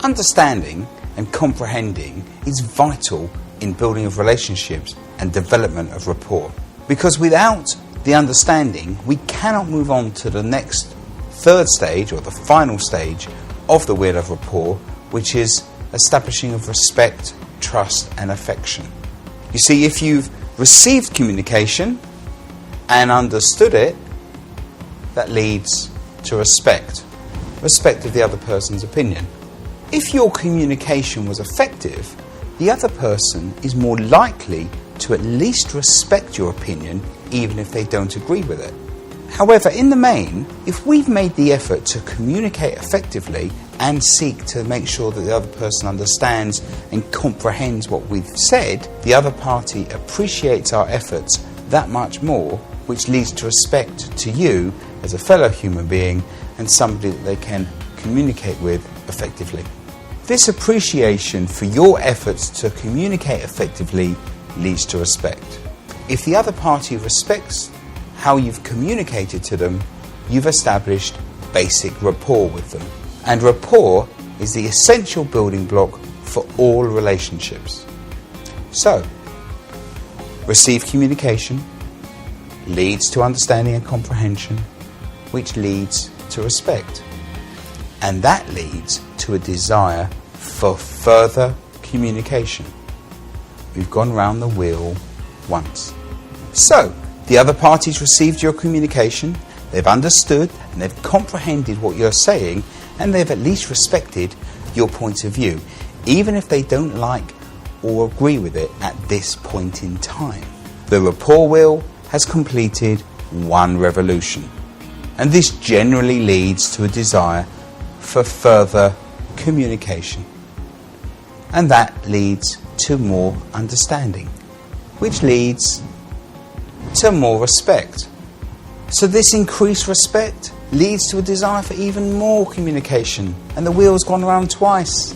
Understanding and comprehending is vital in building of relationships and development of rapport. Because without the understanding, we cannot move on to the next third stage or the final stage of the wheel of rapport, which is establishing of respect, trust and affection. You see, if you've received communication and understood it, that leads to respect of the other person's opinion. If your communication was effective, the other person is more likely to at least respect your opinion, even if they don't agree with it. However, in the main, if we've made the effort to communicate effectively and seek to make sure that the other person understands and comprehends what we've said, the other party appreciates our efforts that much more, which leads to respect to you as a fellow human being and somebody that they can communicate with effectively. This appreciation for your efforts to communicate effectively leads to respect. If the other party respects how you've communicated to them, you've established basic rapport with them. And rapport is the essential building block for all relationships. So, received communication leads to understanding and comprehension, which leads to respect. And that leads to a desire for further communication. We've gone round the wheel once. So, the other party's received your communication, they've understood and they've comprehended what you're saying, and they've at least respected your point of view, even if they don't like or agree with it at this point in time. The rapport wheel has completed one revolution, and this generally leads to a desire for further communication, and that leads to more understanding, which leads to more respect. So this increased respect leads to a desire for even more communication, and the wheel's gone around twice.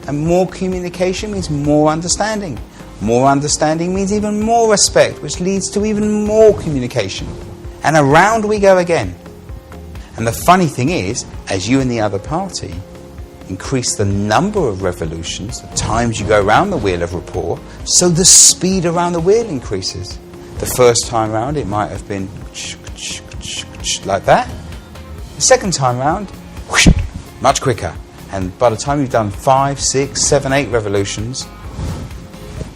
And more communication means more understanding. More understanding means even more respect, which leads to even more communication. And around we go again. And the funny thing is, as you and the other party increase the number of revolutions, the times you go around the wheel of rapport, so the speed around the wheel increases. The first time round it might have been like that. The second time round, much quicker. And by the time you've done 5, 6, 7, 8 revolutions,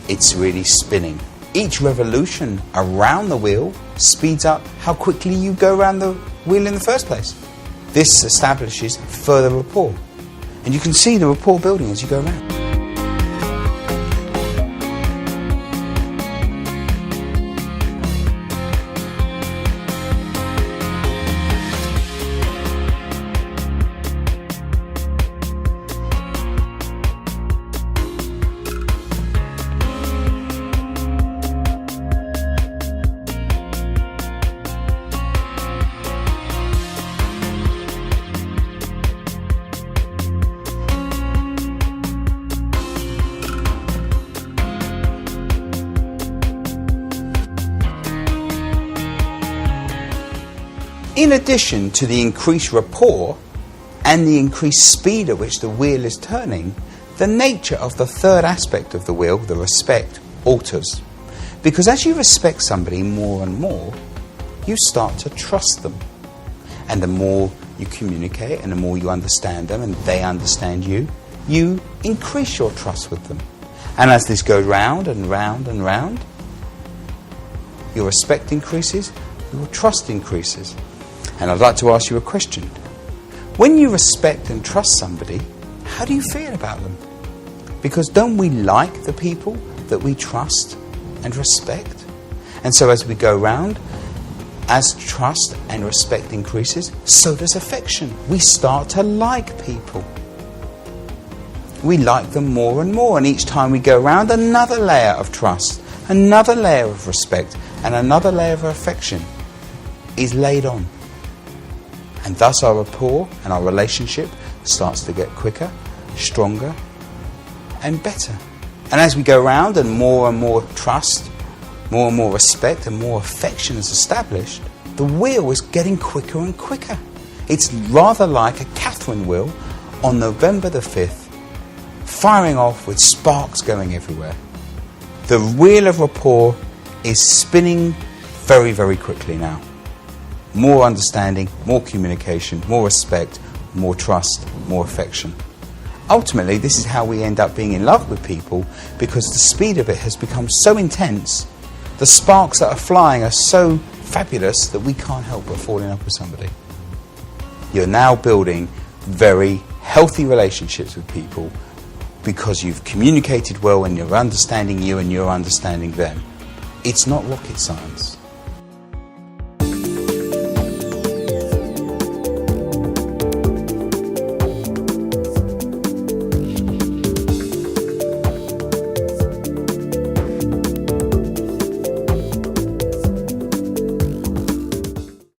it's really spinning. Each revolution around the wheel speeds up how quickly you go around the wheel in the first place. This establishes further rapport. And you can see the rapport building as you go around. In addition to the increased rapport and the increased speed at which the wheel is turning, the nature of the third aspect of the wheel, the respect, alters. Because as you respect somebody more and more, you start to trust them. And the more you communicate and the more you understand them and they understand you, you increase your trust with them. And as this goes round and round and round, your respect increases, your trust increases. And I'd like to ask you a question. When you respect and trust somebody, how do you feel about them? Because don't we like the people that we trust and respect? And so as we go round, as trust and respect increases, so does affection. We start to like people. We like them more and more, and each time we go round, another layer of trust, another layer of respect, and another layer of affection is laid on. And thus our rapport and our relationship starts to get quicker, stronger, and better. And as we go round and more trust, more and more respect and more affection is established, the wheel is getting quicker and quicker. It's rather like a Catherine wheel on November the 5th, firing off with sparks going everywhere. The wheel of rapport is spinning very, very quickly now. More understanding, more communication, more respect, more trust, more affection. Ultimately, this is how we end up being in love with people, because the speed of it has become so intense, the sparks that are flying are so fabulous that we can't help but fall in love with somebody. You're now building very healthy relationships with people because you've communicated well and you're understanding you and you're understanding them. It's not rocket science.